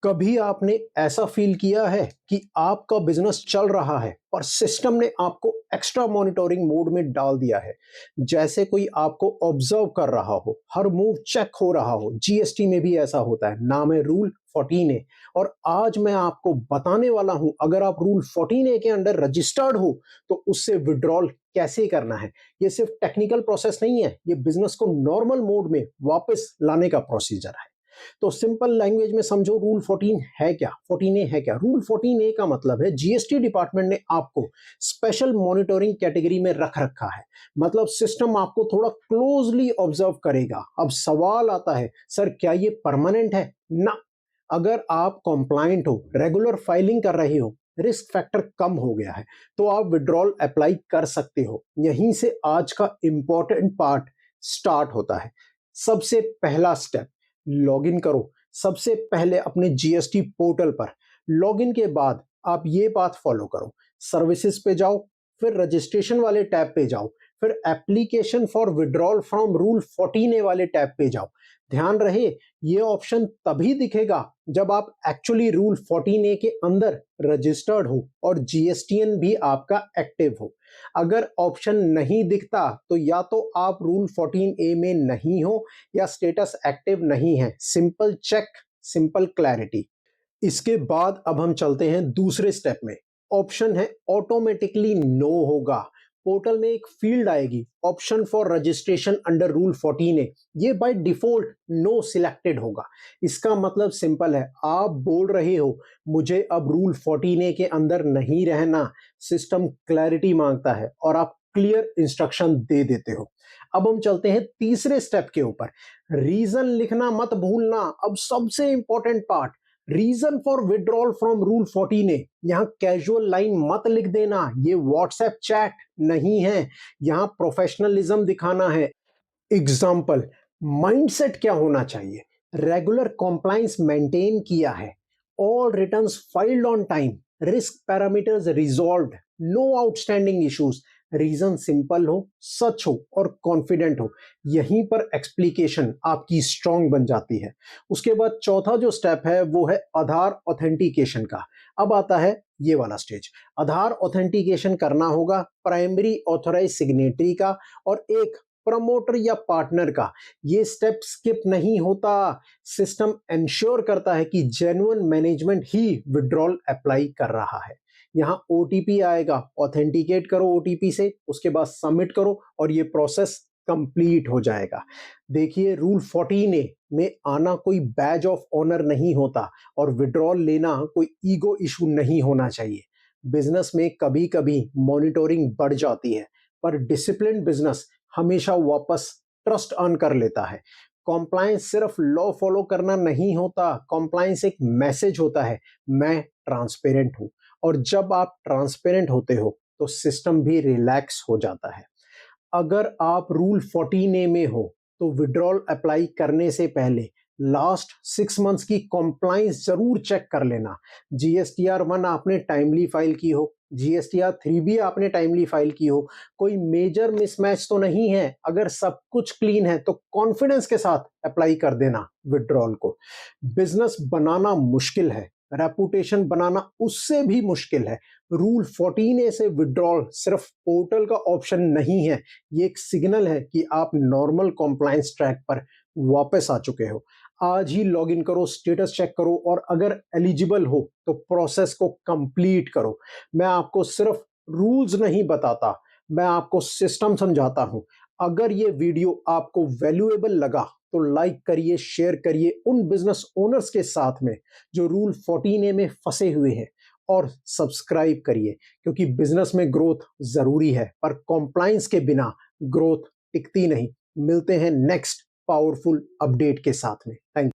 कभी आपने ऐसा फील किया है कि आपका बिजनेस चल रहा है पर सिस्टम ने आपको एक्स्ट्रा मॉनिटरिंग मोड में डाल दिया है। जैसे कोई आपको ऑब्जर्व कर रहा हो, हर मूव चेक हो रहा हो। जीएसटी में भी ऐसा होता है, नाम है रूल 14A। और आज मैं आपको बताने वाला हूं, अगर आप रूल 14A के अंडर रजिस्टर्ड हो तो उससे विड्रॉल कैसे करना है। ये सिर्फ टेक्निकल प्रोसेस नहीं है, ये बिजनेस को नॉर्मल मोड में वापस लाने का प्रोसीजर है। तो सिंपल लैंग्वेज में समझो, रूल 14 है क्या, 14A है क्या। रूल 14A का मतलब है जीएसटी डिपार्टमेंट ने आपको स्पेशल मॉनिटरिंग कैटेगरी में रख रखा है। मतलब सिस्टम आपको थोड़ा क्लोजली ऑब्जर्व करेगा। अब सवाल आता है, सर क्या ये परमानेंट है ना। अगर आप कंप्लायंट हो, रेगुलर फाइलिंग कर रहे हो, रिस्क फैक्टर कम हो गया है, तो आप विड्रॉल अप्लाई कर सकते हो। यहीं से आज का इंपॉर्टेंट पार्ट स्टार्ट होता है। सबसे पहला स्टेप, लॉगिन करो। सबसे पहले अपने जीएसटी पोर्टल पर लॉगिन के बाद आप ये बात फॉलो करो। सर्विसेज पे जाओ, फिर रजिस्ट्रेशन वाले टैब पे जाओ, फिर application for withdrawal from rule 14A वाले टैब पे जाओ। ध्यान रहे, ये ऑप्शन तभी दिखेगा जब आप एक्चुअली रूल 14A के अंदर रजिस्टर्ड हो और जीएसटीएन भी आपका एक्टिव हो। अगर ऑप्शन नहीं दिखता तो या तो आप रूल 14A में नहीं हो या स्टेटस एक्टिव नहीं है। Simple check, simple clarity. इसके बाद अब हम चलते हैं दूसरे स्टेप में। ऑप्शन है ऑटोमेटिकली नो होगा। पोर्टल में एक फील्ड आएगी, option for registration under rule 14A। ये बाय डिफॉल्ट नो सिलेक्टेड होगा। इसका मतलब सिंपल है, आप बोल रहे हो मुझे अब रूल 14A के अंदर नहीं रहना। सिस्टम क्लैरिटी मांगता है और आप क्लियर इंस्ट्रक्शन दे देते हो। अब हम चलते हैं तीसरे स्टेप के ऊपर। रीजन लिखना मत भूलना। अब सबसे important part, reason for withdrawal from rule 14A। यहां कैजुअल लाइन मत लिख देना, ये व्हाट्सएप चैट नहीं है। यहां प्रोफेशनलिज्म दिखाना है। एग्जाम्पल, माइंडसेट क्या होना चाहिए। रेगुलर कॉम्प्लायंस मेंटेन किया है, all returns filed on time, risk parameters resolved, no outstanding issues. Reason simple हो, सच हो और कॉन्फिडेंट हो। यहीं पर एक्सप्लिकेशन आपकी स्ट्रांग बन जाती है। उसके बाद चौथा जो स्टेप है वो है आधार ऑथेंटिकेशन का। अब आता है ये वाला स्टेज। आधार ऑथेंटिकेशन करना होगा प्राइमरी ऑथराइज सिग्नेटरी का और एक प्रमोटर या पार्टनर का। ये स्टेप स्किप नहीं होता। सिस्टम इंश्योर करता है कि जेन्युइन मैनेजमेंट ही विड्रॉल अप्लाई कर रहा है। यहां ओटीपी आएगा, ऑथेंटिकेट करो ओटीपी से, उसके बाद सबमिट करो और ये प्रोसेस कंप्लीट हो जाएगा। देखिए, रूल 14A में आना कोई बैज ऑफ ऑनर नहीं होता और विड्रॉल लेना कोई ईगो इशू नहीं होना चाहिए। बिजनेस में कभी कभी मॉनिटरिंग बढ़ जाती है, पर डिसिप्लिन बिजनेस हमेशा वापस ट्रस्ट अर्न कर लेता है। कॉम्प्लायंस सिर्फ लॉ फॉलो करना नहीं होता, कॉम्प्लायंस एक मैसेज होता है, मैं ट्रांसपेरेंट हूं। और जब आप ट्रांसपेरेंट होते हो तो सिस्टम भी रिलैक्स हो जाता है। अगर आप रूल 14A में हो तो विड्रॉल अप्लाई करने से पहले लास्ट 6 मंथ्स की कॉम्प्लायंस जरूर चेक कर लेना। जीएसटीआर 1 आपने टाइमली फाइल की हो, जीएसटीआर 3 भी आपने टाइमली फाइल की हो, कोई मेजर मिसमैच तो नहीं है। अगर सब कुछ क्लीन है तो कॉन्फिडेंस के साथ अप्लाई कर देना विड्रॉल को। बिजनेस बनाना मुश्किल है, रेपुटेशन बनाना उससे भी मुश्किल है। रूल 14A से विड्रॉल सिर्फ पोर्टल का ऑप्शन नहीं है, ये एक सिग्नल है कि आप नॉर्मल कॉम्प्लायंस ट्रैक पर वापस आ चुके हो। आज ही लॉगिन करो, स्टेटस चेक करो और अगर एलिजिबल हो तो प्रोसेस को कंप्लीट करो। मैं आपको सिर्फ रूल्स नहीं बताता, मैं आपको सिस्टम समझाता हूं। अगर ये वीडियो आपको वैल्यूएबल लगा तो लाइक करिए, शेयर करिए उन बिजनेस ओनर्स के साथ में जो रूल 14A में फंसे हुए हैं, और सब्सक्राइब करिए, क्योंकि बिजनेस में ग्रोथ जरूरी है पर कॉम्प्लायंस के बिना ग्रोथ टिकती नहीं। मिलते हैं नेक्स्ट पावरफुल अपडेट के साथ में। थैंक